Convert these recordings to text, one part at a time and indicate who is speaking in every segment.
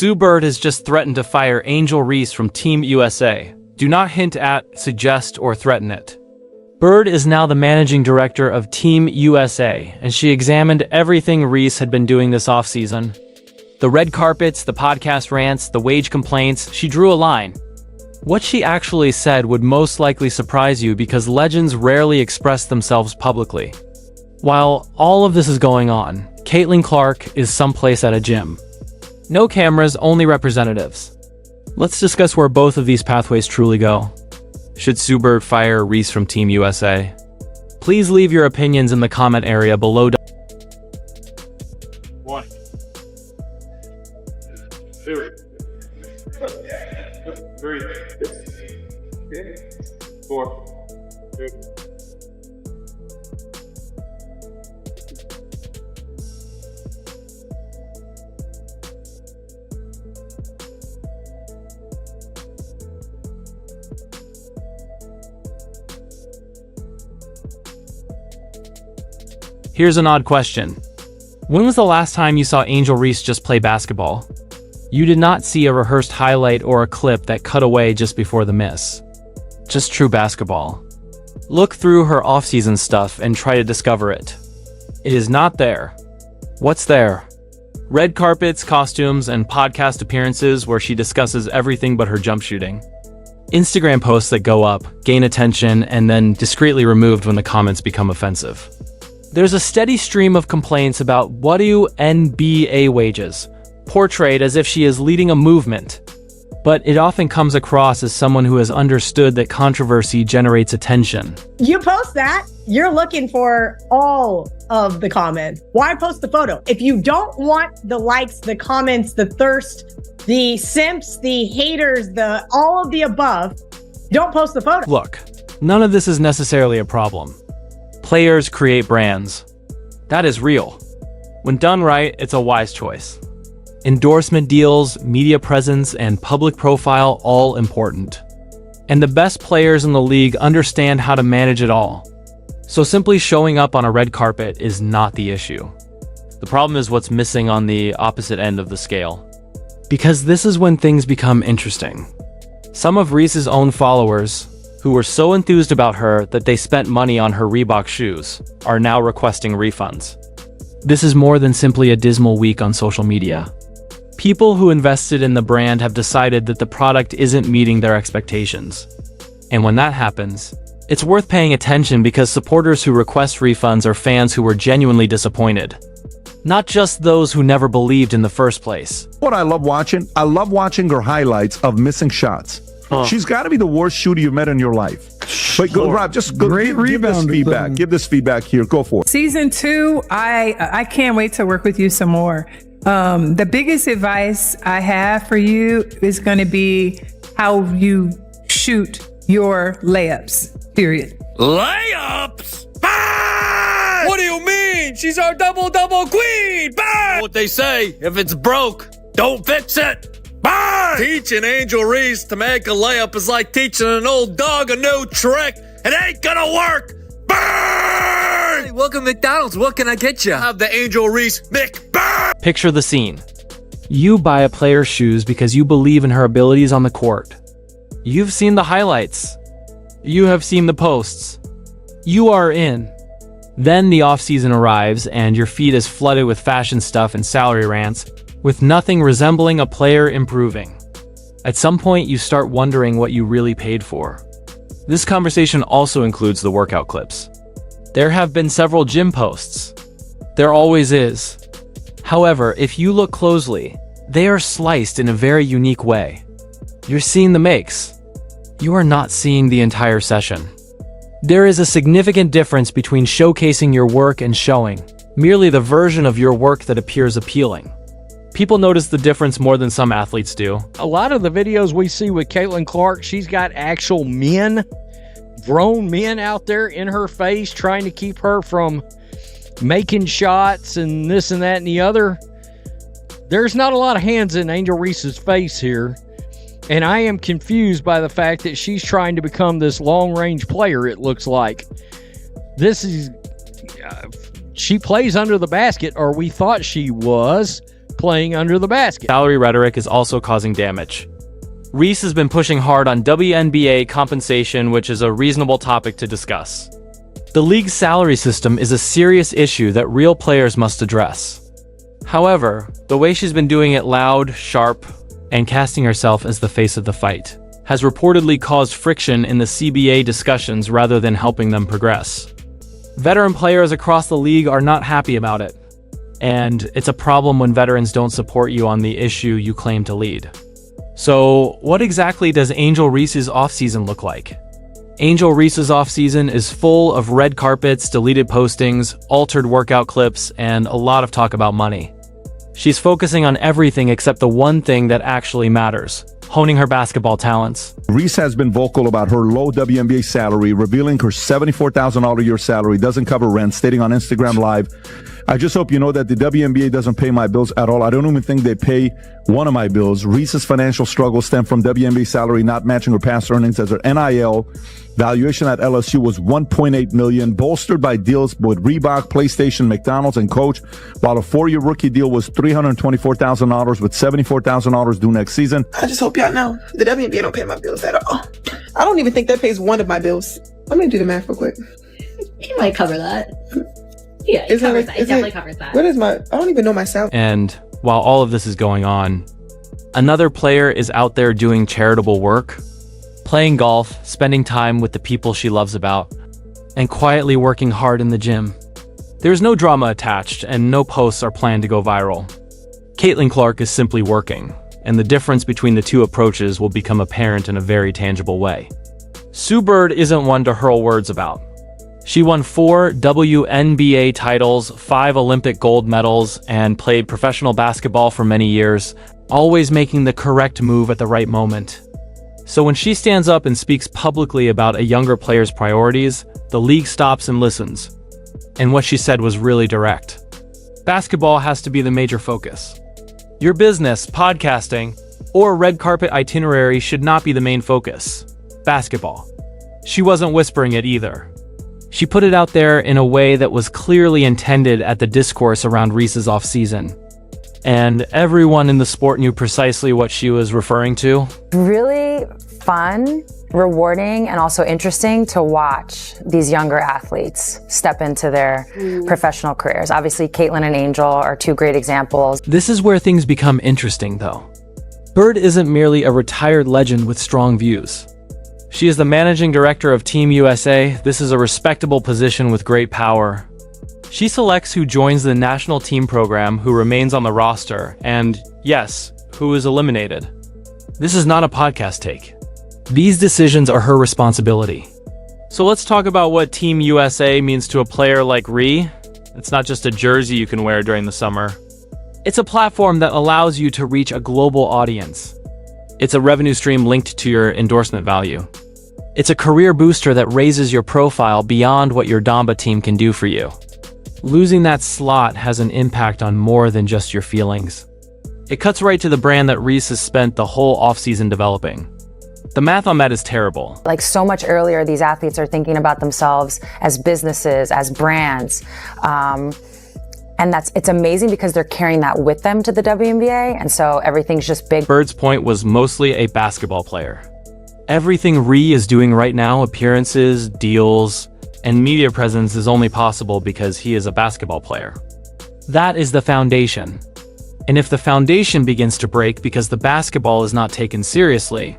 Speaker 1: Sue Bird has just threatened to fire Angel Reese from Team USA. Do not hint at, suggest, or threaten it. Bird is now the managing director of Team USA, and she examined everything Reese had been doing this offseason. The red carpets, the podcast rants, the wage complaints, she drew a line. What she actually said would most likely surprise you because legends rarely express themselves publicly. While all of this is going on, Caitlin Clark is someplace at a gym. No cameras, only representatives. Let's discuss where both of these pathways truly go. Should Sue Bird fire Reese from Team USA? Please leave your opinions in the comment area below.
Speaker 2: 1, 2, 3, 4, 2.
Speaker 1: Here's an odd question. When was the last time you saw Angel Reese just play basketball? You did not see a rehearsed highlight or a clip that cut away just before the miss. Just true basketball. Look through her off-season stuff and try to discover it. It is not there. What's there? Red carpets, costumes, and podcast appearances where she discusses everything but her jump shooting. Instagram posts that go up, gain attention, and then discreetly removed when the comments become offensive. There's a steady stream of complaints about WNBA wages, portrayed as if she is leading a movement, but it often comes across as someone who has understood that controversy generates attention.
Speaker 3: You post that, you're looking for all of the comments. Why post the photo? If you don't want the likes, the comments, the thirst, the simps, the haters, the all of the above, don't post the photo.
Speaker 1: Look, none of this is necessarily a problem. Players create brands. That is real. When done right, it's a wise choice. Endorsement deals, media presence, and public profile all important. And the best players in the league understand how to manage it all. So simply showing up on a red carpet is not the issue. The problem is what's missing on the opposite end of the scale. Because this is when things become interesting. Some of Reese's own followers, who were so enthused about her that they spent money on her Reebok shoes, are now requesting refunds. This is more than simply a dismal week on social media. People who invested in the brand have decided that the product isn't meeting their expectations. And when that happens, it's worth paying attention because supporters who request refunds are fans who were genuinely disappointed. Not just those who never believed in the first place.
Speaker 4: What I love watching her highlights of missing shots. She's got to be the worst shooter you've met in your life. But go, Rob, just go, give this feedback. Give this feedback here. Go for it.
Speaker 5: Season 2, I can't wait to work with you some more. The biggest advice I have for you is going to be how you shoot your layups, period.
Speaker 6: Layups? Bang! What do you mean? She's our double-double queen! Bang! What they say, if it's broke, don't fix it! Bang! Teaching Angel Reese to make a layup is like teaching an old dog a new trick. It ain't gonna work! Bang! Hey, welcome to McDonald's. What can I get you? Have the Angel Reese McBang!
Speaker 1: Picture the scene. You buy a player's shoes because you believe in her abilities on the court. You've seen the highlights. You have seen the posts. You are in. Then the off-season arrives and your feed is flooded with fashion stuff and salary rants, with nothing resembling a player improving. At some point, you start wondering what you really paid for. This conversation also includes the workout clips. There have been several gym posts. There always is. However, if you look closely, they are sliced in a very unique way. You're seeing the makes. You are not seeing the entire session. There is a significant difference between showcasing your work and showing merely the version of your work that appears appealing. People notice the difference more than some athletes do.
Speaker 7: A lot of the videos we see with Caitlin Clark, she's got actual men, grown men out there in her face trying to keep her from making shots and this and that and the other. There's not a lot of hands in Angel Reese's face here. And I am confused by the fact that she's trying to become this long-range player, it looks like. This is... she plays under the basket, or we thought she was. playing under the basket.
Speaker 1: Salary rhetoric is also causing damage. Reese has been pushing hard on WNBA compensation, which is a reasonable topic to discuss. The league's salary system is a serious issue that real players must address. However, the way she's been doing it loud, sharp, and casting herself as the face of the fight has reportedly caused friction in the CBA discussions rather than helping them progress. Veteran players across the league are not happy about it, and it's a problem when veterans don't support you on the issue you claim to lead. So, what exactly does Angel Reese's offseason look like? Angel Reese's offseason is full of red carpets, deleted postings, altered workout clips, and a lot of talk about money. She's focusing on everything except the one thing that actually matters: honing her basketball talents.
Speaker 4: Reese has been vocal about her low WNBA salary, revealing her $74,000 a year salary doesn't cover rent, stating on Instagram Live, "I just hope you know that the WNBA doesn't pay my bills at all. I don't even think they pay one of my bills." Reese's financial struggles stem from WNBA salary not matching her past earnings, as her NIL valuation at LSU was $1.8 million, bolstered by deals with Reebok, PlayStation, McDonald's, and Coach, while a 4-year rookie deal was $324,000 with $74,000 due next season.
Speaker 8: I just hope y'all know the WNBA don't pay my bills at all. I don't even think that pays one of my bills. Let me do the math real quick.
Speaker 9: It might cover that. Yeah, it covers that. It definitely covers that.
Speaker 8: What is I don't even know my salary.
Speaker 1: And while all of this is going on, another player is out there doing charitable work, playing golf, spending time with the people she loves about, and quietly working hard in the gym. There's no drama attached, and no posts are planned to go viral. Caitlin Clark is simply working, and the difference between the two approaches will become apparent in a very tangible way. Sue Bird isn't one to hurl words about. She won 4 WNBA titles, 5 Olympic gold medals, and played professional basketball for many years, always making the correct move at the right moment. So when she stands up and speaks publicly about a younger player's priorities, the league stops and listens. And what she said was really direct. Basketball has to be the major focus. Your business, podcasting, or red carpet itinerary should not be the main focus. Basketball. She wasn't whispering it either. She put it out there in a way that was clearly intended at the discourse around Reese's offseason. And everyone in the sport knew precisely what she was referring to.
Speaker 10: Really fun, rewarding, and also interesting to watch these younger athletes step into their professional careers. Obviously, Caitlin and Angel are 2 great examples.
Speaker 1: This is where things become interesting, though. Bird isn't merely a retired legend with strong views. She is the managing director of Team USA. This is a respectable position with great power. She selects who joins the national team program, who remains on the roster, and, yes, who is eliminated. This is not a podcast take. These decisions are her responsibility. So let's talk about what Team USA means to a player like Reese. It's not just a jersey you can wear during the summer. It's a platform that allows you to reach a global audience. It's a revenue stream linked to your endorsement value. It's a career booster that raises your profile beyond what your Damba team can do for you. Losing that slot has an impact on more than just your feelings. It cuts right to the brand that Reese has spent the whole offseason developing. The math on that is terrible.
Speaker 10: Like so much earlier, these athletes are thinking about themselves as businesses, as brands. And it's amazing because they're carrying that with them to the WNBA, and so everything's just big.
Speaker 1: Bird's point was mostly a basketball player. Everything Reese is doing right now, appearances, deals, and media presence, is only possible because he is a basketball player. That is the foundation. And if the foundation begins to break because the basketball is not taken seriously,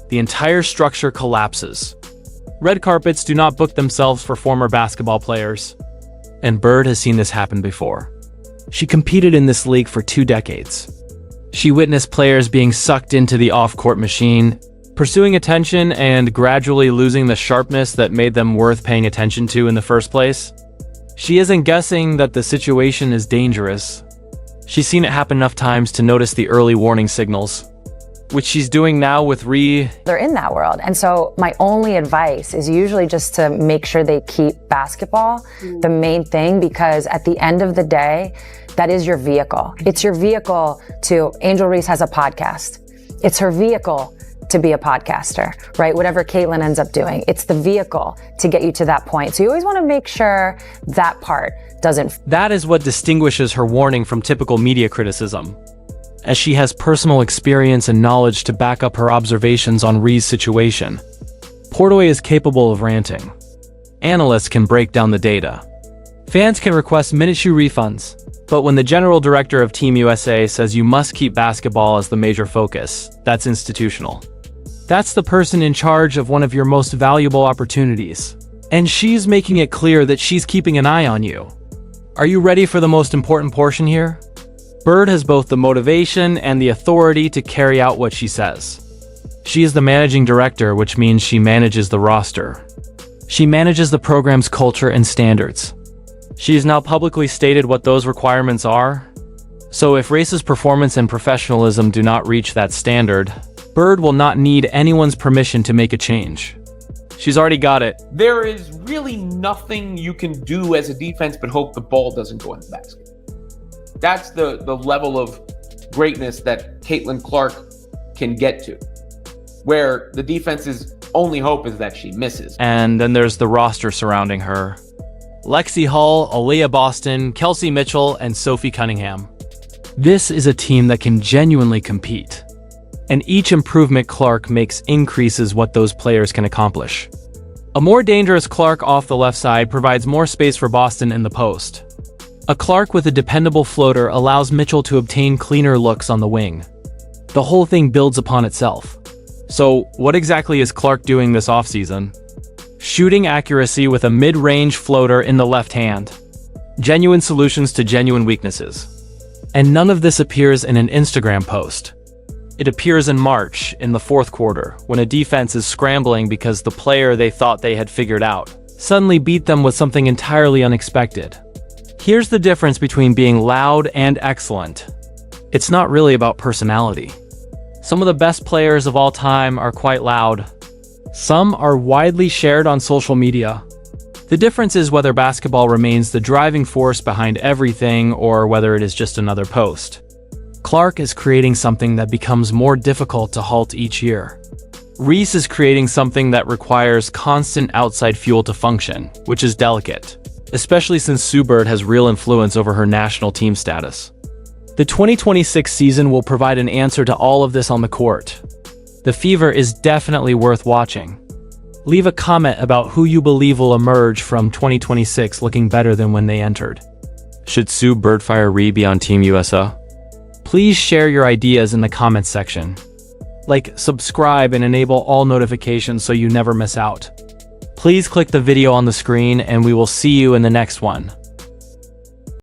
Speaker 1: the entire structure collapses. Red carpets do not book themselves for former basketball players. And Bird has seen this happen before. She competed in this league for 2 decades. She witnessed players being sucked into the off-court machine, pursuing attention and gradually losing the sharpness that made them worth paying attention to in the first place. She isn't guessing that the situation is dangerous. She's seen it happen enough times to notice the early warning signals, which she's doing now with Reese.
Speaker 10: They're in that world. And so my only advice is usually just to make sure they keep basketball the main thing, because at the end of the day, that is your vehicle. It's your vehicle to, Angel Reese has a podcast. It's her vehicle to be a podcaster, right? Whatever Caitlin ends up doing, it's the vehicle to get you to that point. So you always want to make sure that part doesn't.
Speaker 1: That is what distinguishes her warning from typical media criticism. as she has personal experience and knowledge to back up her observations on Reese's situation. Portaway is capable of ranting. Analysts can break down the data. Fans can request minute shoe refunds. But when the general director of Team USA says you must keep basketball as the major focus, that's institutional. That's the person in charge of one of your most valuable opportunities. And she's making it clear that she's keeping an eye on you. Are you ready for the most important portion here? Bird has both the motivation and the authority to carry out what she says. She is the managing director, which means she manages the roster. She manages the program's culture and standards. She has now publicly stated what those requirements are. So if Reese's performance and professionalism do not reach that standard, Bird will not need anyone's permission to make a change. She's already got it.
Speaker 11: There is really nothing you can do as a defense but hope the ball doesn't go in the basket. That's the level of greatness that Caitlin Clark can get to, where the defense's only hope is that she misses.
Speaker 1: And then there's the roster surrounding her. Lexi Hull, Aaliyah Boston, Kelsey Mitchell, and Sophie Cunningham. This is a team that can genuinely compete. And each improvement Clark makes increases what those players can accomplish. A more dangerous Clark off the left side provides more space for Boston in the post. A Clark with a dependable floater allows Mitchell to obtain cleaner looks on the wing. The whole thing builds upon itself. So, what exactly is Clark doing this offseason? Shooting accuracy with a mid-range floater in the left hand. Genuine solutions to genuine weaknesses. And none of this appears in an Instagram post. It appears in March, in the fourth quarter, when a defense is scrambling because the player they thought they had figured out suddenly beat them with something entirely unexpected. Here's the difference between being loud and excellent. It's not really about personality. Some of the best players of all time are quite loud. Some are widely shared on social media. The difference is whether basketball remains the driving force behind everything or whether it is just another post. Clark is creating something that becomes more difficult to halt each year. Reese is creating something that requires constant outside fuel to function, which is delicate, especially since Sue Bird has real influence over her national team status. The 2026 season will provide an answer to all of this on the court. The Fever is definitely worth watching. Leave a comment about who you believe will emerge from 2026 looking better than when they entered. Should Sue Bird fire Ree be on Team USA? Please share your ideas in the comments section. Like, subscribe, and enable all notifications so you never miss out. Please click the video on the screen and we will see you in the next one.